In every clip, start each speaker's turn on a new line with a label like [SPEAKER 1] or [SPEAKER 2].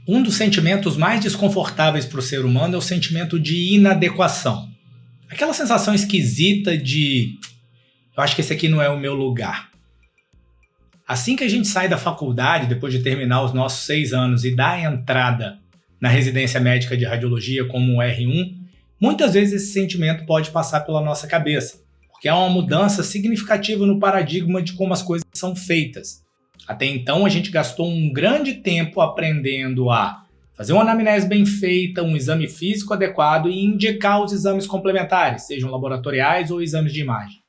[SPEAKER 1] Um dos sentimentos mais desconfortáveis para o ser humano é o sentimento de inadequação. Aquela sensação esquisita de eu acho que esse aqui não é o meu lugar. Assim que a gente sai da faculdade, depois de terminar os nossos 6 anos e dar a entrada na residência médica de radiologia como um R1, muitas vezes esse sentimento pode passar pela nossa cabeça, porque é uma mudança significativa no paradigma de como as coisas são feitas. Até então, a gente gastou um grande tempo aprendendo a fazer uma anamnese bem feita, um exame físico adequado e indicar os exames complementares, sejam laboratoriais ou exames de imagem.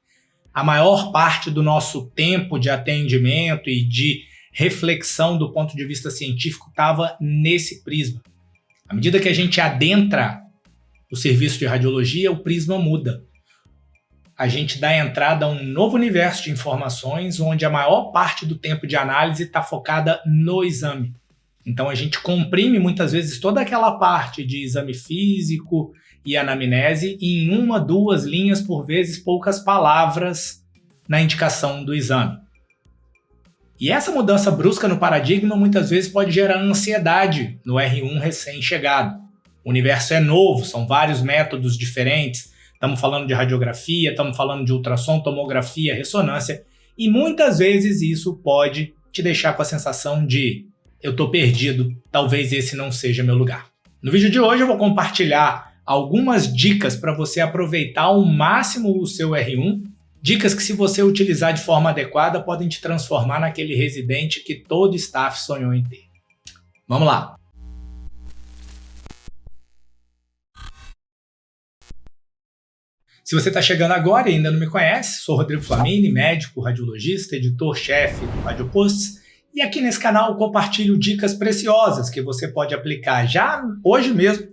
[SPEAKER 1] A maior parte do nosso tempo de atendimento e de reflexão do ponto de vista científico estava nesse prisma. À medida que a gente adentra o serviço de radiologia, o prisma muda. A gente dá entrada a um novo universo de informações onde a maior parte do tempo de análise está focada no exame. Então a gente comprime muitas vezes toda aquela parte de exame físico e anamnese em 1, 2 linhas, por vezes poucas palavras na indicação do exame. E essa mudança brusca no paradigma muitas vezes pode gerar ansiedade no R1 recém-chegado. O universo é novo, são vários métodos diferentes. Estamos falando de radiografia, estamos falando de ultrassom, tomografia, ressonância, e muitas vezes isso pode te deixar com a sensação de eu estou perdido, talvez esse não seja meu lugar. No vídeo de hoje eu vou compartilhar algumas dicas para você aproveitar ao máximo o seu R1, dicas que se você utilizar de forma adequada podem te transformar naquele residente que todo staff sonhou em ter. Vamos lá! Se você está chegando agora e ainda não me conhece, sou Rodrigo Flamini, médico, radiologista, editor-chefe do RadioPosts, e aqui nesse canal eu compartilho dicas preciosas que você pode aplicar já hoje mesmo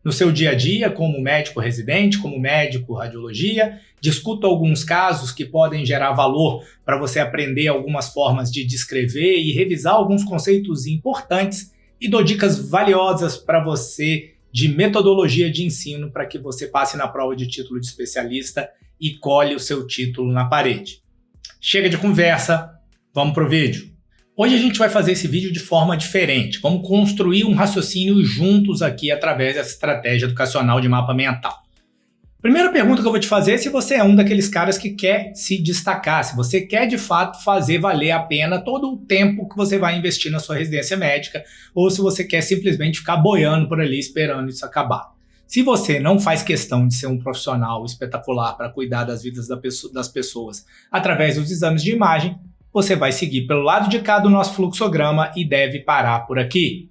[SPEAKER 1] no seu dia a dia como médico residente, como médico radiologia, discuto alguns casos que podem gerar valor para você aprender algumas formas de descrever e revisar alguns conceitos importantes e dou dicas valiosas para você de metodologia de ensino para que você passe na prova de título de especialista e colhe o seu título na parede. Chega de conversa, vamos pro vídeo. Hoje a gente vai fazer esse vídeo de forma diferente. Vamos construir um raciocínio juntos aqui através dessa estratégia educacional de mapa mental. Primeira pergunta que eu vou te fazer é se você é um daqueles caras que quer se destacar, se você quer de fato fazer valer a pena todo o tempo que você vai investir na sua residência médica ou se você quer simplesmente ficar boiando por ali esperando isso acabar. Se você não faz questão de ser um profissional espetacular para cuidar das vidas das pessoas através dos exames de imagem, você vai seguir pelo lado de cá do nosso fluxograma e deve parar por aqui.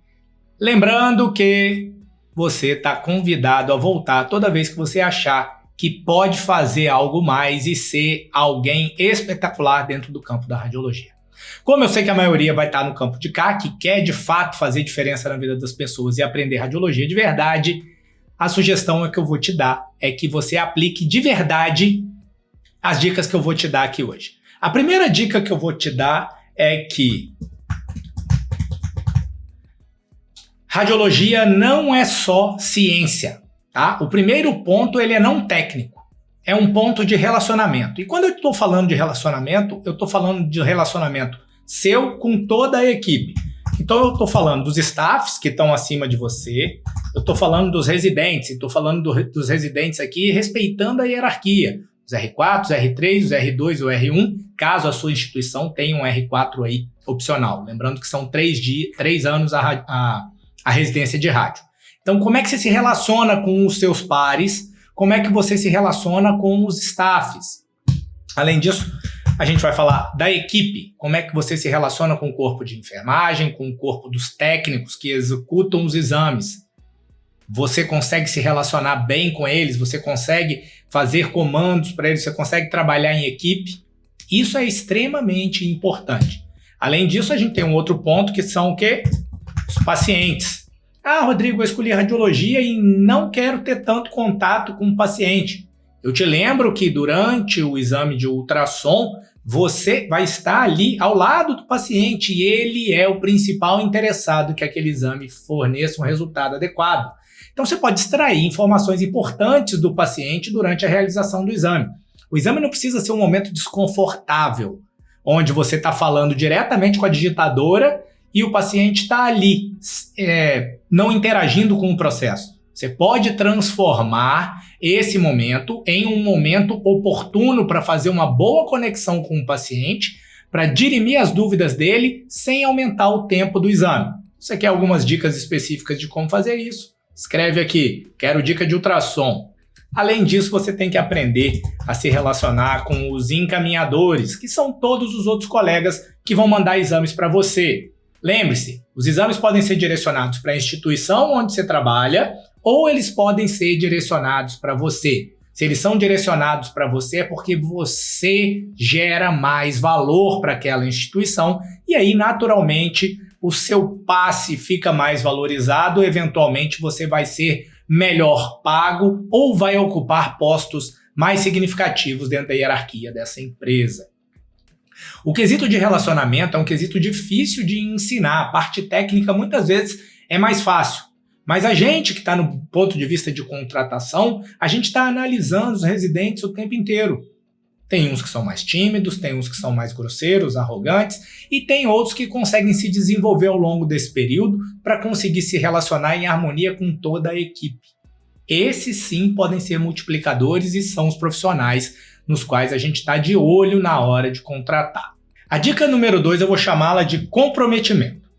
[SPEAKER 1] Lembrando que você está convidado a voltar toda vez que você achar que pode fazer algo mais e ser alguém espetacular dentro do campo da radiologia. Como eu sei que a maioria vai estar no campo de cá, que quer de fato fazer diferença na vida das pessoas e aprender radiologia de verdade, a sugestão que eu vou te dar é que você aplique de verdade as dicas que eu vou te dar aqui hoje. A primeira dica que eu vou te dar é que radiologia não é só ciência, tá? O primeiro ponto ele é não técnico, é um ponto de relacionamento. E quando eu estou falando de relacionamento, eu estou falando de relacionamento seu com toda a equipe. Então eu estou falando dos staffs que estão acima de você, eu estou falando dos residentes, estou falando dos residentes aqui respeitando a hierarquia. Os R4, os R3, os R2 e o R1, caso a sua instituição tenha um R4 aí opcional. Lembrando que são 3 anos a residência de rádio. Então, como é que você se relaciona com os seus pares? Como é que você se relaciona com os staffs? Além disso, a gente vai falar da equipe. Como é que você se relaciona com o corpo de enfermagem, com o corpo dos técnicos que executam os exames? Você consegue se relacionar bem com eles? Você consegue fazer comandos para eles? Você consegue trabalhar em equipe? Isso é extremamente importante. Além disso, a gente tem um outro ponto que são o quê? Os pacientes. Ah, Rodrigo, eu escolhi radiologia e não quero ter tanto contato com o paciente. Eu te lembro que durante o exame de ultrassom, você vai estar ali ao lado do paciente e ele é o principal interessado que aquele exame forneça um resultado adequado. Então você pode extrair informações importantes do paciente durante a realização do exame. O exame não precisa ser um momento desconfortável, onde você está falando diretamente com a digitadora e o paciente está ali, não interagindo com o processo. Você pode transformar esse momento em um momento oportuno para fazer uma boa conexão com o paciente, para dirimir as dúvidas dele sem aumentar o tempo do exame. Você quer algumas dicas específicas de como fazer isso? Escreve aqui, quero dica de ultrassom. Além disso, você tem que aprender a se relacionar com os encaminhadores, que são todos os outros colegas que vão mandar exames para você. Lembre-se, os exames podem ser direcionados para a instituição onde você trabalha ou eles podem ser direcionados para você. Se eles são direcionados para você é porque você gera mais valor para aquela instituição e aí, naturalmente, o seu passe fica mais valorizado, eventualmente você vai ser melhor pago ou vai ocupar postos mais significativos dentro da hierarquia dessa empresa. O quesito de relacionamento é um quesito difícil de ensinar. A parte técnica muitas vezes é mais fácil. Mas a gente que está no ponto de vista de contratação, a gente está analisando os residentes o tempo inteiro. Tem uns que são mais tímidos, tem uns que são mais grosseiros, arrogantes, e tem outros que conseguem se desenvolver ao longo desse período para conseguir se relacionar em harmonia com toda a equipe. Esses sim podem ser multiplicadores e são os profissionais nos quais a gente está de olho na hora de contratar. A dica número 2 eu vou chamá-la de comprometimento.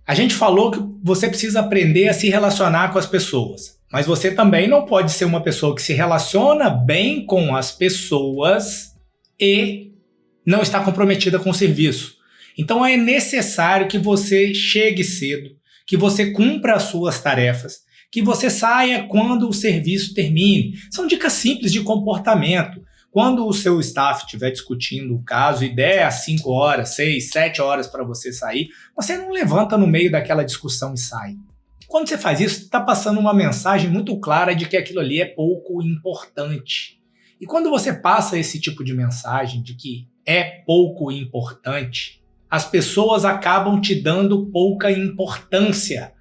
[SPEAKER 1] A gente falou que você precisa aprender a se relacionar com as pessoas, mas você também não pode ser uma pessoa que se relaciona bem com as pessoas e não está comprometida com o serviço. Então é necessário que você chegue cedo, que você cumpra as suas tarefas, que você saia quando o serviço termine. São dicas simples de comportamento. Quando o seu staff estiver discutindo o caso e der as 5 horas, 6, 7 horas para você sair, você não levanta no meio daquela discussão e sai. Quando você faz isso, está passando uma mensagem muito clara de que aquilo ali é pouco importante. E quando você passa esse tipo de mensagem de que é pouco importante, as pessoas acabam te dando pouca importância,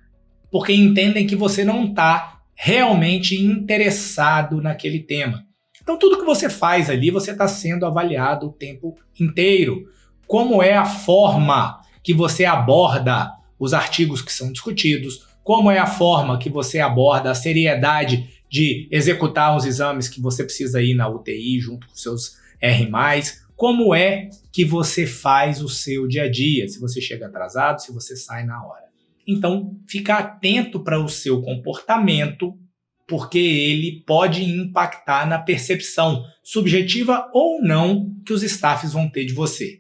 [SPEAKER 1] porque entendem que você não está realmente interessado naquele tema. Então tudo que você faz ali, você está sendo avaliado o tempo inteiro. Como é a forma que você aborda os artigos que são discutidos, como é a forma que você aborda a seriedade de executar os exames que você precisa ir na UTI junto com seus R+, como é que você faz o seu dia a dia, se você chega atrasado, se você sai na hora. Então, fica atento para o seu comportamento, porque ele pode impactar na percepção, subjetiva ou não, que os staffs vão ter de você.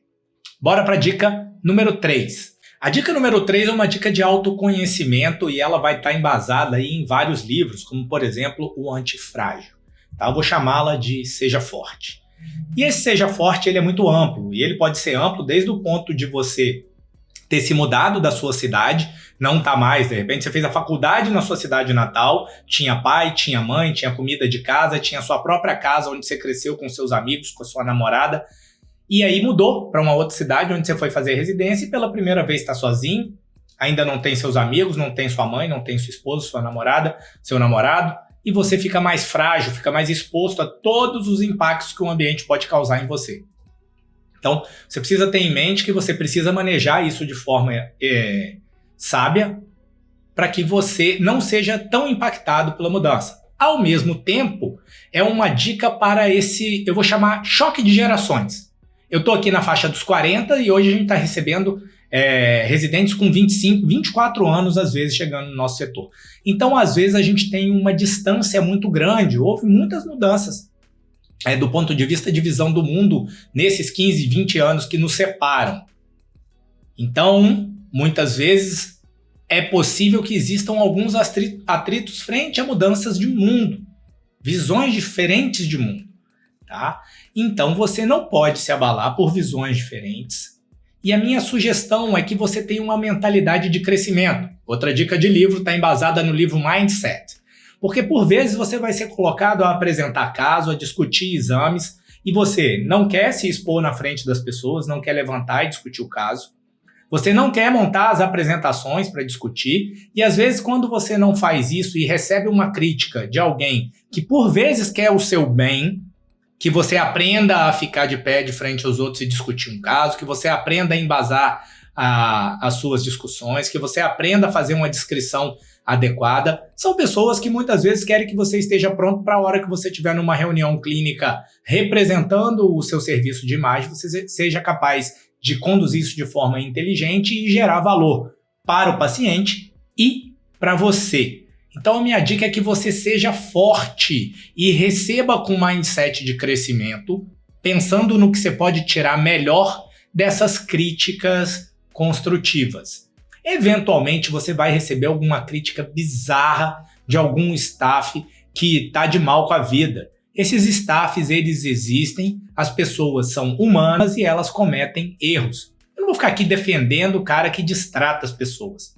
[SPEAKER 1] Bora para a dica número 3. A dica número 3 é uma dica de autoconhecimento e ela vai estar embasada aí em vários livros, como por exemplo o Antifrágil. Tá? Eu vou chamá-la de Seja Forte. E esse Seja Forte ele é muito amplo, e ele pode ser amplo desde o ponto de você ter se mudado da sua cidade, não tá mais, de repente você fez a faculdade na sua cidade natal, tinha pai, tinha mãe, tinha comida de casa, tinha sua própria casa onde você cresceu com seus amigos, com a sua namorada, e aí mudou para uma outra cidade onde você foi fazer residência e pela primeira vez está sozinho, ainda não tem seus amigos, não tem sua mãe, não tem sua esposa, sua namorada, seu namorado, e você fica mais frágil, fica mais exposto a todos os impactos que o ambiente pode causar em você. Então, você precisa ter em mente que você precisa manejar isso de forma sábia para que você não seja tão impactado pela mudança. Ao mesmo tempo, é uma dica para esse, eu vou chamar choque de gerações. Eu estou aqui na faixa dos 40 e hoje a gente está recebendo residentes com 25, 24 anos, às vezes, chegando no nosso setor. Então, às vezes, a gente tem uma distância muito grande, houve muitas mudanças. Do ponto de vista de visão do mundo nesses 15, 20 anos que nos separam. Então, muitas vezes, é possível que existam alguns atritos frente a mudanças de mundo, visões diferentes de mundo. Tá? Então, você não pode se abalar por visões diferentes. E a minha sugestão é que você tenha uma mentalidade de crescimento. Outra dica de livro está embasada no livro Mindset. Porque por vezes você vai ser colocado a apresentar caso, a discutir exames, e você não quer se expor na frente das pessoas, não quer levantar e discutir o caso. Você não quer montar as apresentações para discutir, e às vezes quando você não faz isso e recebe uma crítica de alguém que por vezes quer o seu bem, que você aprenda a ficar de pé de frente aos outros e discutir um caso, que você aprenda a embasar as suas discussões, que você aprenda a fazer uma descrição adequada. São pessoas que muitas vezes querem que você esteja pronto para a hora que você estiver numa reunião clínica representando o seu serviço de imagem, você seja capaz de conduzir isso de forma inteligente e gerar valor para o paciente e para você. Então a minha dica é que você seja forte e receba com mindset de crescimento, pensando no que você pode tirar melhor dessas críticas construtivas. Eventualmente você vai receber alguma crítica bizarra de algum staff que está de mal com a vida. Esses staffs, eles existem, as pessoas são humanas e elas cometem erros. Eu não vou ficar aqui defendendo o cara que distrata as pessoas.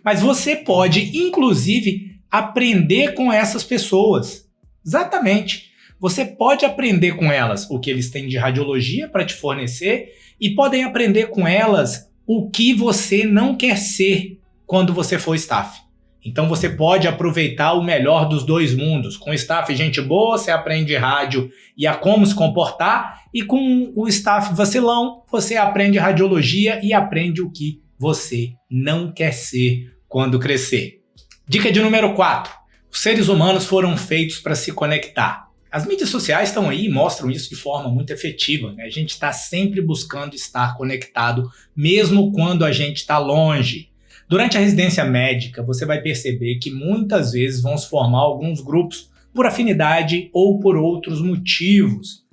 [SPEAKER 1] Mas você pode, inclusive, aprender com essas pessoas. Exatamente. Você pode aprender com elas o que eles têm de radiologia para te fornecer e podem aprender com elas o que você não quer ser quando você for staff. Então você pode aproveitar o melhor dos dois mundos. Com o staff gente boa, você aprende rádio e a como se comportar, e com o staff vacilão, você aprende radiologia e aprende o que você não quer ser quando crescer. Dica de número 4. Os seres humanos foram feitos para se conectar. As mídias sociais estão aí e mostram isso de forma muito efetiva, né? A gente está sempre buscando estar conectado, mesmo quando a gente está longe. Durante a residência médica, você vai perceber que muitas vezes vão se formar alguns grupos por afinidade ou por outros motivos.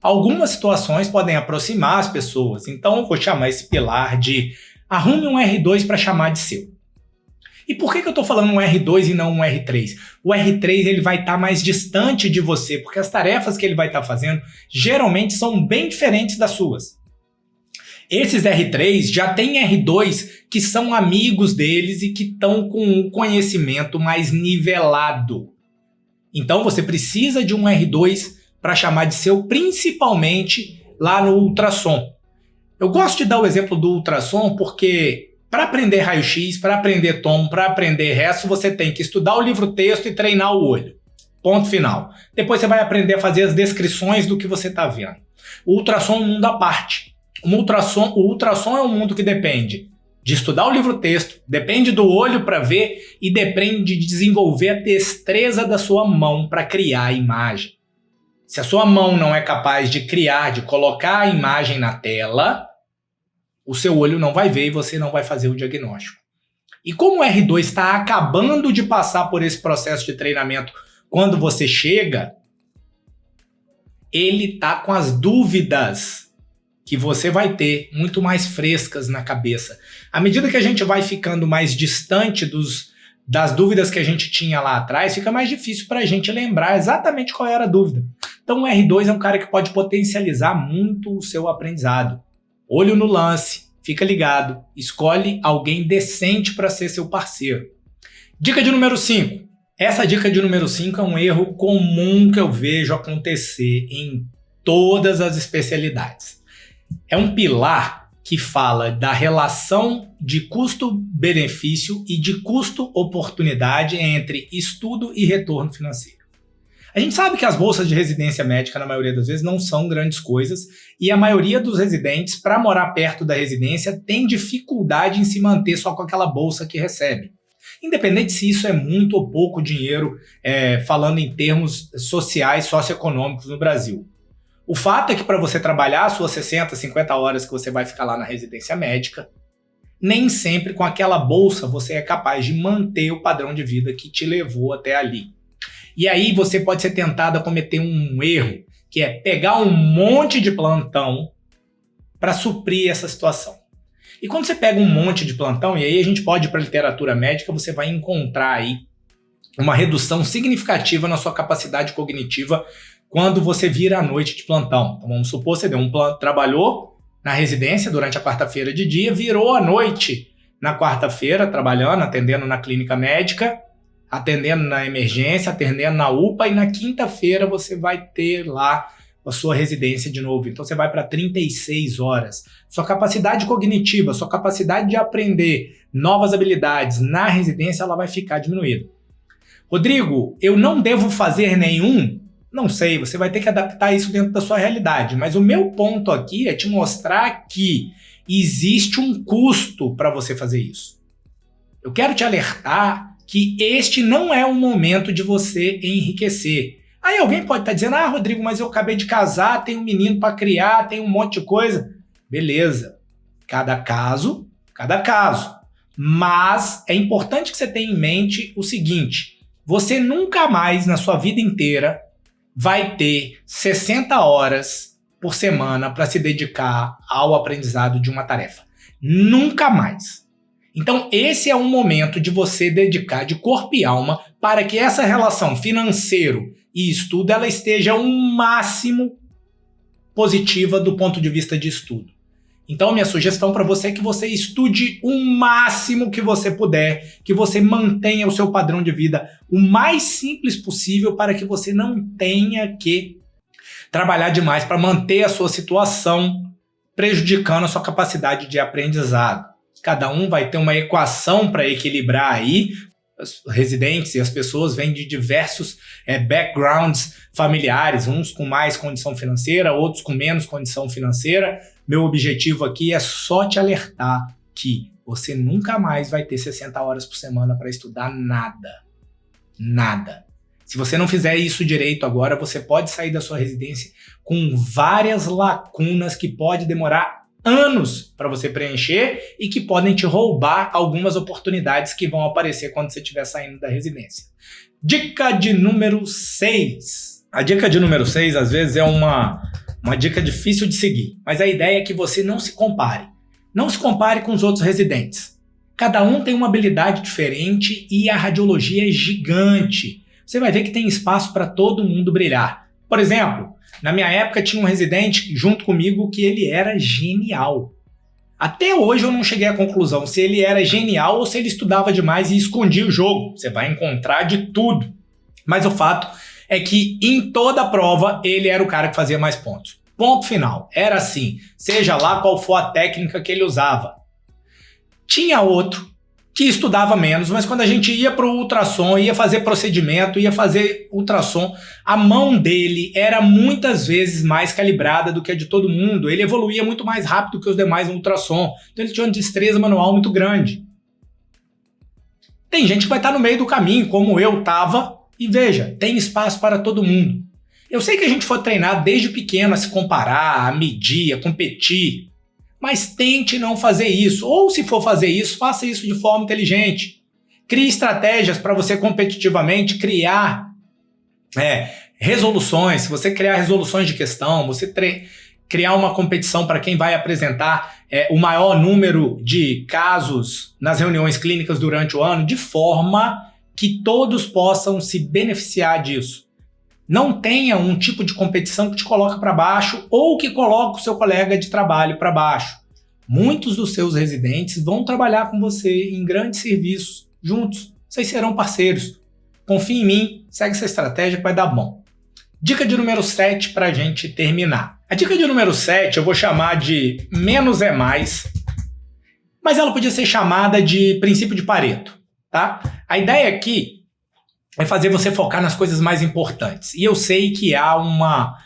[SPEAKER 1] Algumas situações podem aproximar as pessoas, então eu vou chamar esse pilar de arrume um R2 para chamar de seu. E por que eu estou falando um R2 e não um R3? O R3 ele vai estar mais distante de você, porque as tarefas que ele vai estar fazendo geralmente são bem diferentes das suas. Esses R3 já tem R2 que são amigos deles e que estão com um conhecimento mais nivelado. Então você precisa de um R2 para chamar de seu, principalmente lá no ultrassom. Eu gosto de dar o exemplo do ultrassom porque para aprender raio-x, para aprender tomo, para aprender resto, você tem que estudar o livro-texto e treinar o olho. Ponto final. Depois você vai aprender a fazer as descrições do que você está vendo. O ultrassom é um mundo à parte. O ultrassom é um mundo que depende de estudar o livro-texto, depende do olho para ver e depende de desenvolver a destreza da sua mão para criar a imagem. Se a sua mão não é capaz de criar, de colocar a imagem na tela, o seu olho não vai ver e você não vai fazer o diagnóstico. E como o R2 está acabando de passar por esse processo de treinamento quando você chega, ele está com as dúvidas que você vai ter muito mais frescas na cabeça. À medida que a gente vai ficando mais distante das dúvidas que a gente tinha lá atrás, fica mais difícil para a gente lembrar exatamente qual era a dúvida. Então o R2 é um cara que pode potencializar muito o seu aprendizado. Olho no lance, fica ligado, escolhe alguém decente para ser seu parceiro. Dica de número 5. Essa dica de número 5 é um erro comum que eu vejo acontecer em todas as especialidades. É um pilar que fala da relação de custo-benefício e de custo-oportunidade entre estudo e retorno financeiro. A gente sabe que as bolsas de residência médica, na maioria das vezes, não são grandes coisas e a maioria dos residentes, para morar perto da residência, tem dificuldade em se manter só com aquela bolsa que recebe. Independente se isso é muito ou pouco dinheiro, falando em termos sociais, socioeconômicos no Brasil. O fato é que para você trabalhar as suas 60, 50 horas que você vai ficar lá na residência médica, nem sempre com aquela bolsa você é capaz de manter o padrão de vida que te levou até ali. E aí você pode ser tentado a cometer um erro, que é pegar um monte de plantão para suprir essa situação. E quando você pega um monte de plantão, e aí a gente pode ir para a literatura médica, você vai encontrar aí uma redução significativa na sua capacidade cognitiva quando você vira à noite de plantão. Então vamos supor, você trabalhou na residência durante a quarta-feira de dia, virou à noite na quarta-feira, trabalhando, atendendo na clínica médica, atendendo na emergência, atendendo na UPA, e na quinta-feira você vai ter lá a sua residência de novo. Então você vai para 36 horas. Sua capacidade cognitiva, sua capacidade de aprender novas habilidades na residência, ela vai ficar diminuída. Rodrigo, eu não devo fazer nenhum? Não sei, você vai ter que adaptar isso dentro da sua realidade. Mas o meu ponto aqui é te mostrar que existe um custo para você fazer isso. Eu quero te alertar que este não é o momento de você enriquecer. Aí alguém pode estar dizendo, Rodrigo, mas eu acabei de casar, tenho um menino para criar, tenho um monte de coisa. Beleza, cada caso. Mas é importante que você tenha em mente o seguinte, você nunca mais na sua vida inteira vai ter 60 horas por semana para se dedicar ao aprendizado de uma tarefa. Nunca mais. Então esse é um momento de você dedicar de corpo e alma para que essa relação financeiro e estudo ela esteja o máximo positiva do ponto de vista de estudo. Então minha sugestão para você é que você estude o máximo que você puder, que você mantenha o seu padrão de vida o mais simples possível para que você não tenha que trabalhar demais para manter a sua situação prejudicando a sua capacidade de aprendizado. Cada um vai ter uma equação para equilibrar aí. Os residentes e as pessoas vêm de diversos backgrounds familiares, uns com mais condição financeira, outros com menos condição financeira. Meu objetivo aqui é só te alertar que você nunca mais vai ter 60 horas por semana para estudar nada. Nada. Se você não fizer isso direito agora, você pode sair da sua residência com várias lacunas que pode demorar anos para você preencher e que podem te roubar algumas oportunidades que vão aparecer quando você estiver saindo da residência. Dica de número 6. A dica de número 6 às vezes é uma dica difícil de seguir, mas a ideia é que você não se compare. Não se compare com os outros residentes. Cada um tem uma habilidade diferente e a radiologia é gigante. Você vai ver que tem espaço para todo mundo brilhar. Por exemplo, na minha época tinha um residente junto comigo que ele era genial. Até hoje eu não cheguei à conclusão se ele era genial ou se ele estudava demais e escondia o jogo. Você vai encontrar de tudo. Mas o fato é que em toda a prova ele era o cara que fazia mais pontos. Ponto final. Era assim, seja lá qual for a técnica que ele usava. Tinha outro que estudava menos, mas quando a gente ia para o ultrassom, ia fazer procedimento, ia fazer ultrassom, a mão dele era muitas vezes mais calibrada do que a de todo mundo. Ele evoluía muito mais rápido que os demais no ultrassom. Então ele tinha uma destreza manual muito grande. Tem gente que vai estar no meio do caminho, como eu estava, e veja, tem espaço para todo mundo. Eu sei que a gente foi treinado desde pequeno a se comparar, a medir, a competir, mas tente não fazer isso. Ou se for fazer isso, faça isso de forma inteligente. Crie estratégias para você competitivamente criar resoluções. Se você criar resoluções de questão, você criar uma competição para quem vai apresentar o maior número de casos nas reuniões clínicas durante o ano, de forma que todos possam se beneficiar disso. Não tenha um tipo de competição que te coloca para baixo ou que coloca o seu colega de trabalho para baixo. Muitos dos seus residentes vão trabalhar com você em grandes serviços juntos. Vocês serão parceiros. Confie em mim, segue essa estratégia que vai dar bom. Dica de número 7 para a gente terminar. A dica de número 7 eu vou chamar de menos é mais, mas ela podia ser chamada de princípio de Pareto. Tá? A ideia aqui é fazer você focar nas coisas mais importantes. E eu sei que há uma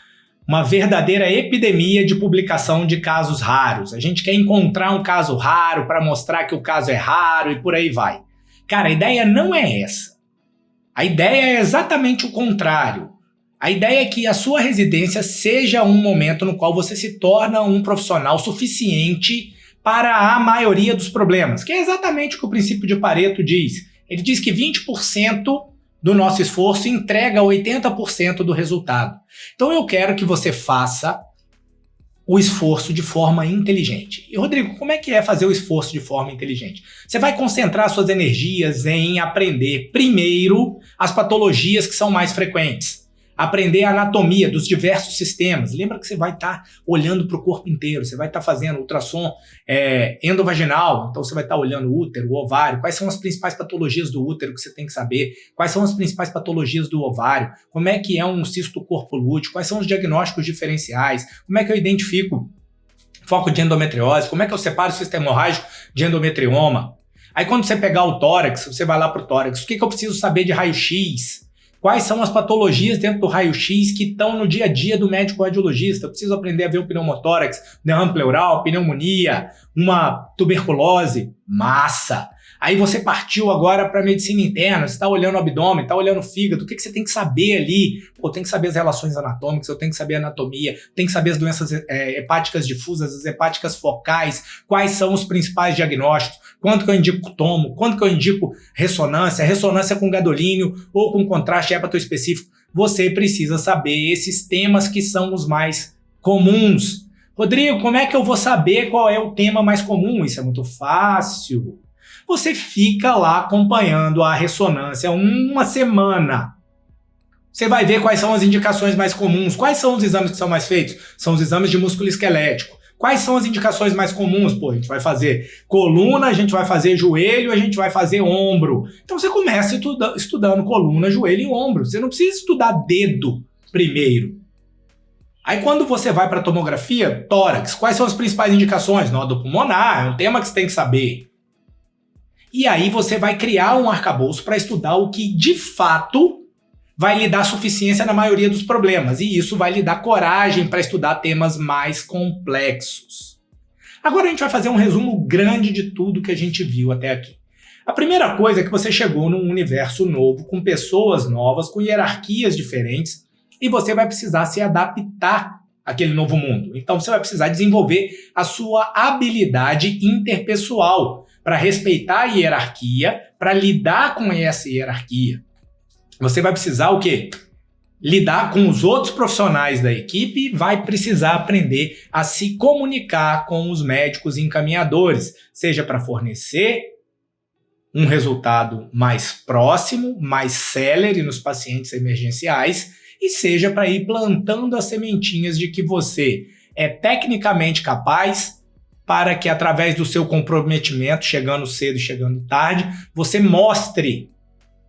[SPEAKER 1] verdadeira epidemia de publicação de casos raros. A gente quer encontrar um caso raro para mostrar que o caso é raro e por aí vai. Cara, a ideia não é essa. A ideia é exatamente o contrário. A ideia é que a sua residência seja um momento no qual você se torna um profissional suficiente para a maioria dos problemas, que é exatamente o que o princípio de Pareto diz. Ele diz que 20% do nosso esforço entrega 80% do resultado. Então eu quero que você faça o esforço de forma inteligente. E Rodrigo, como é que é fazer o esforço de forma inteligente? Você vai concentrar suas energias em aprender primeiro as patologias que são mais frequentes. Aprender a anatomia dos diversos sistemas. Lembra que você vai estar olhando para o corpo inteiro, você vai estar fazendo ultrassom endovaginal, então você vai estar olhando o útero, o ovário, quais são as principais patologias do útero que você tem que saber, quais são as principais patologias do ovário, como é que é um cisto do corpo lúteo, quais são os diagnósticos diferenciais, como é que eu identifico foco de endometriose, como é que eu separo o sistema hemorrágico de endometrioma. Aí quando você pegar o tórax, você vai lá para o tórax, o que eu preciso saber de raio-x? Quais são as patologias dentro do raio-x que estão no dia a dia do médico radiologista? Eu preciso aprender a ver o pneumotórax, derrame pleural, pneumonia, uma tuberculose. Massa! Aí você partiu agora para a medicina interna, você está olhando o abdômen, está olhando o fígado, o que você tem que saber ali? Pô, tem que saber as relações anatômicas, eu tenho que saber a anatomia, tem que saber as doenças hepáticas difusas, as hepáticas focais, quais são os principais diagnósticos, quanto que eu indico tomo, quanto que eu indico ressonância com gadolínio ou com contraste hepatoespecífico. Você precisa saber esses temas que são os mais comuns. Rodrigo, como é que eu vou saber qual é o tema mais comum? Isso é muito fácil. Você fica lá acompanhando a ressonância uma semana. Você vai ver quais são as indicações mais comuns. Quais são os exames que são mais feitos? São os exames de músculo esquelético. Quais são as indicações mais comuns? Pô, a gente vai fazer coluna, a gente vai fazer joelho, a gente vai fazer ombro. Então você começa estudando coluna, joelho e ombro. Você não precisa estudar dedo primeiro. Aí quando você vai para a tomografia, tórax, quais são as principais indicações? Nódulo pulmonar, é um tema que você tem que saber. E aí você vai criar um arcabouço para estudar o que de fato vai lhe dar suficiência na maioria dos problemas. E isso vai lhe dar coragem para estudar temas mais complexos. Agora a gente vai fazer um resumo grande de tudo que a gente viu até aqui. A primeira coisa é que você chegou num universo novo, com pessoas novas, com hierarquias diferentes, e você vai precisar se adaptar àquele novo mundo. Então você vai precisar desenvolver a sua habilidade interpessoal para respeitar a hierarquia, para lidar com essa hierarquia. Você vai precisar o quê? Lidar com os outros profissionais da equipe, vai precisar aprender a se comunicar com os médicos encaminhadores, seja para fornecer um resultado mais próximo, mais célere nos pacientes emergenciais, e seja para ir plantando as sementinhas de que você é tecnicamente capaz, para que através do seu comprometimento, chegando cedo e chegando tarde, você mostre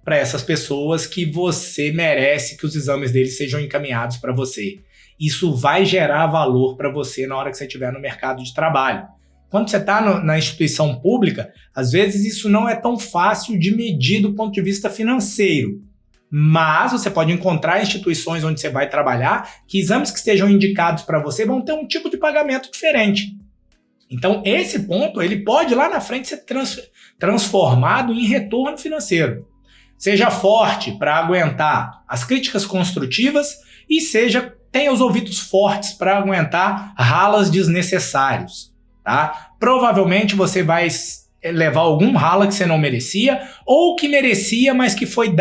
[SPEAKER 1] para essas pessoas que você merece que os exames deles sejam encaminhados para você. Isso vai gerar valor para você na hora que você estiver no mercado de trabalho. Quando você está na instituição pública, às vezes isso não é tão fácil de medir do ponto de vista financeiro. Mas você pode encontrar instituições onde você vai trabalhar que exames que estejam indicados para você vão ter um tipo de pagamento diferente. Então, esse ponto ele pode lá na frente ser transformado em retorno financeiro. Seja forte para aguentar as críticas construtivas e tenha os ouvidos fortes para aguentar ralas desnecessários. Tá? Provavelmente você vai levar algum rala que você não merecia ou que merecia, mas que foi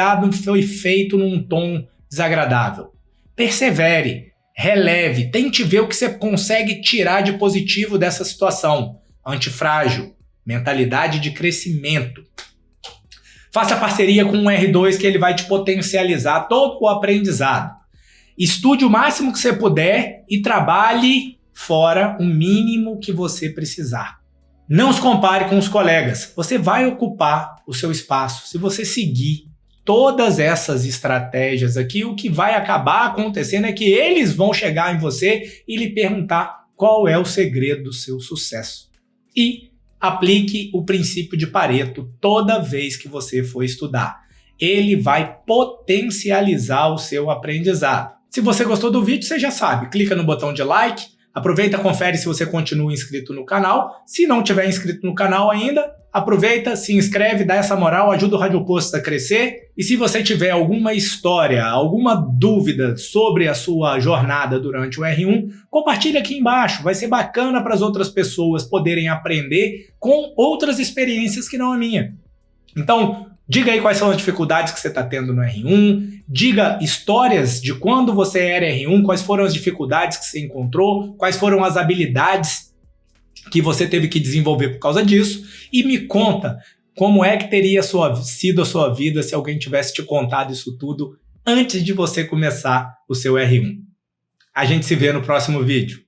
[SPEAKER 1] feito num tom desagradável. Persevere. Releve, tente ver o que você consegue tirar de positivo dessa situação. Antifrágil, mentalidade de crescimento. Faça parceria com um R2 que ele vai te potencializar todo o aprendizado. Estude o máximo que você puder e trabalhe fora o mínimo que você precisar. Não se compare com os colegas. Você vai ocupar o seu espaço se você seguir todas essas estratégias aqui. O que vai acabar acontecendo é que eles vão chegar em você e lhe perguntar qual é o segredo do seu sucesso. E aplique o princípio de Pareto toda vez que você for estudar. Ele vai potencializar o seu aprendizado. Se você gostou do vídeo, você já sabe, clica no botão de like, aproveita e confere se você continua inscrito no canal. Se não tiver inscrito no canal ainda, aproveita, se inscreve, dá essa moral, ajuda o Radioposto a crescer. E se você tiver alguma história, alguma dúvida sobre a sua jornada durante o R1, compartilha aqui embaixo. Vai ser bacana para as outras pessoas poderem aprender com outras experiências que não a minha. Então, diga aí quais são as dificuldades que você está tendo no R1, diga histórias de quando você era R1, quais foram as dificuldades que você encontrou, quais foram as habilidades que você teve que desenvolver por causa disso, e me conta como é que teria sido a sua vida se alguém tivesse te contado isso tudo antes de você começar o seu R1. A gente se vê no próximo vídeo.